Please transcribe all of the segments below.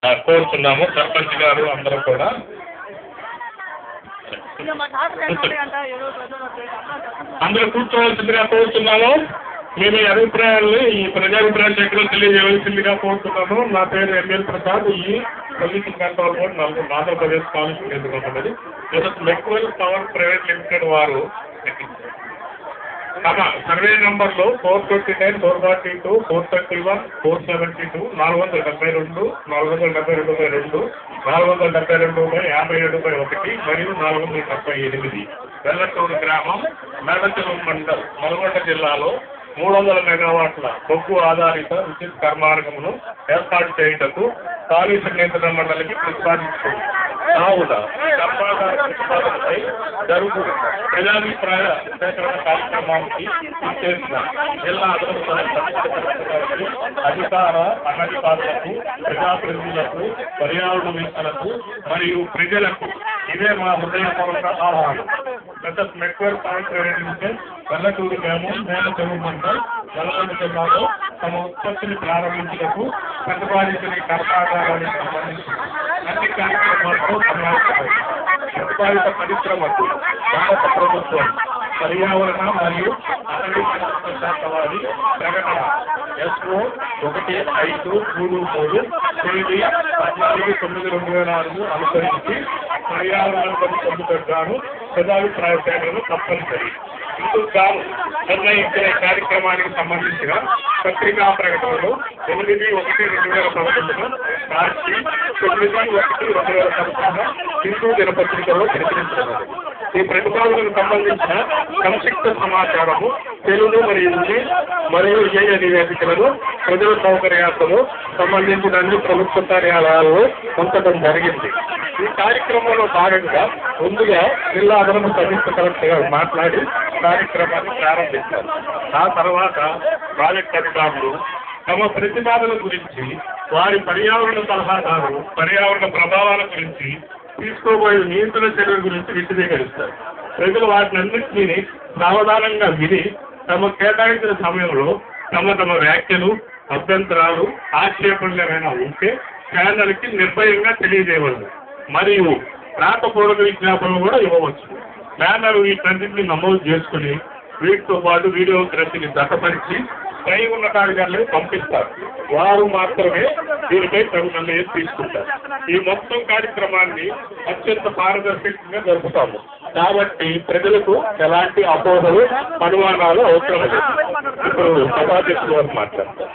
కోరుతున్నాము. సర్పంచ్ గారు అందరూ కూడా అందరూ కూర్చోవలసిందిగా కోరుతున్నాము. మేము ఈ అభిప్రాయాన్ని ఈ ప్రజాభిప్రాయ శాఖలో తెలియజేయవలసిందిగా కోరుతున్నాను. నా పేరు ఎంఎల్ ప్రసాద్. ఈ పొల్యూషన్ కంట్రోల్ బోర్డు ఆంధ్రప్రదేశ్ కాలుష్యం ఎదుర్కొంటున్నది. మెక్వెల్ పవర్ ప్రైవేట్ లిమిటెడ్ వారు తమ సర్వే నంబర్లో 429, 442, 431, 472, 472, 472/2, 472/57/1 మరియు 478 వెల్లటూరు గ్రామం, మేడచెరువు మండల్, నల్గొండ జిల్లాలో 300 మెగావాట్ల బొగ్గు ఆధారిత విద్యుత్ కర్మాగారమును ఏర్పాటు చేయుటకు కాలుష్య నియంత్రణ మండలికి ప్రతిపాదించుకుంది. కావున కర్మాగారపై జరుగు ప్రజాభిప్రాయ సేకరణ కార్యక్రమానికి చేసిన జిల్లా అదనపు అధికార అనధికారులకు, ప్రజాప్రతినిధులకు, పర్యావరణవేత్తలకు మరియు ప్రజలకు ఇదే మా హృదయపూర్వక ఆహ్వానం. మెక్వెల్ పవర్ ప్రైవేట్ లిమిటెడ్, వెల్లటూరు గ్రామం, మేడచెరువు మండల్, నల్గొండ జిల్లాలో తమ ఉత్పత్తిని ప్రారంభించటకు ప్రతిపాదించిన కర్మాగారానికి సంబంధించి అన్ని కార్యక్రమాలతో ప్రతిపాదిత పరిశ్రమకు భారత ప్రభుత్వం పర్యావరణ మరియు అటవీ సంరక్షణ శాఖ వారి ప్రకటన SO 1533 తేదీ 14/9/2006 అనుసరించి పర్యావరణాన్ని పొందుతాను ప్రజాభిప్రాయ సేకరణ తప్పనిసరి. ఇందుకు గాను నిర్ణయించిన కార్యక్రమానికి సంబంధించిన పత్రికా ప్రకటనలో 8/1/2011 మార్చి 9/1/2011 హిందూ దినపత్రికలో ప్రచురించినది. ఈ ప్రతిపాదనకు సంబంధించిన సంక్షిప్త సమాచారము తెలుగు మరియు ఇంగ్లీష్ మరియు ఏఐ నివేదికలను ప్రజల సౌకర్యార్థము సంబంధించిన అన్ని ప్రభుత్వ కార్యాలయాల్లో ఉంచడం జరిగింది. ఈ కార్యక్రమంలో భాగంగా ముందుగా జిల్లా అదనపు సంయుక్త కలెక్టర్ గారు మాట్లాడి కార్యక్రమాన్ని ప్రారంభించారు. ఆ తర్వాత ప్రాజెక్ట్ అధికారులు తమ ప్రతిపాదన గురించి, వారి పర్యావరణ సలహాదారు పర్యావరణ ప్రభావాల గురించి, తీసుకోబోయే నియంత్రణ చర్యల గురించి విశదీకరిస్తారు. ప్రజలు వాటినన్నింటినీ సావధానంగా విని తమ కేటాయించిన సమయంలో తమ వ్యాఖ్యలు, అభ్యంతరాలు, ఆక్షేపణలు ఏమైనా ఉంటే ఛానల్కి నిర్భయంగా తెలియజేయవచ్చు మరియు రాతపూర్వక విజ్ఞాపనలు కూడా ఇవ్వవచ్చు. బ్యానర్ వీటన్నింటినీ నమోదు చేసుకుని వీటితో పాటు వీడియోగ్రఫీని దట్టపరిచి పై ఉన్నతాధికారులకు పంపిస్తారు. వారు మాత్రమే దీనిపై తగు నిర్ణయం తీసుకుంటారు. ఈ మొత్తం కార్యక్రమాన్ని అత్యంత పారదర్శకంగా జరుపుతాము కాబట్టి ప్రజలకు ఎలాంటి అపోహలు, అనుమానాలు అవసరం లేదు. ఇప్పుడు సభాధ్యక్షులు వారు మాట్లాడతారు.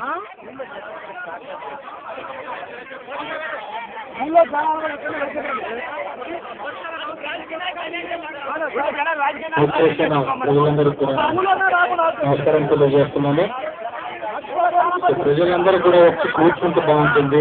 ప్రజలందరూ కూడా నమస్కారం తెలియజేస్తున్నాను. ప్రజలందరూ కూడా వచ్చి కూర్చుంటే బాగుంటుంది.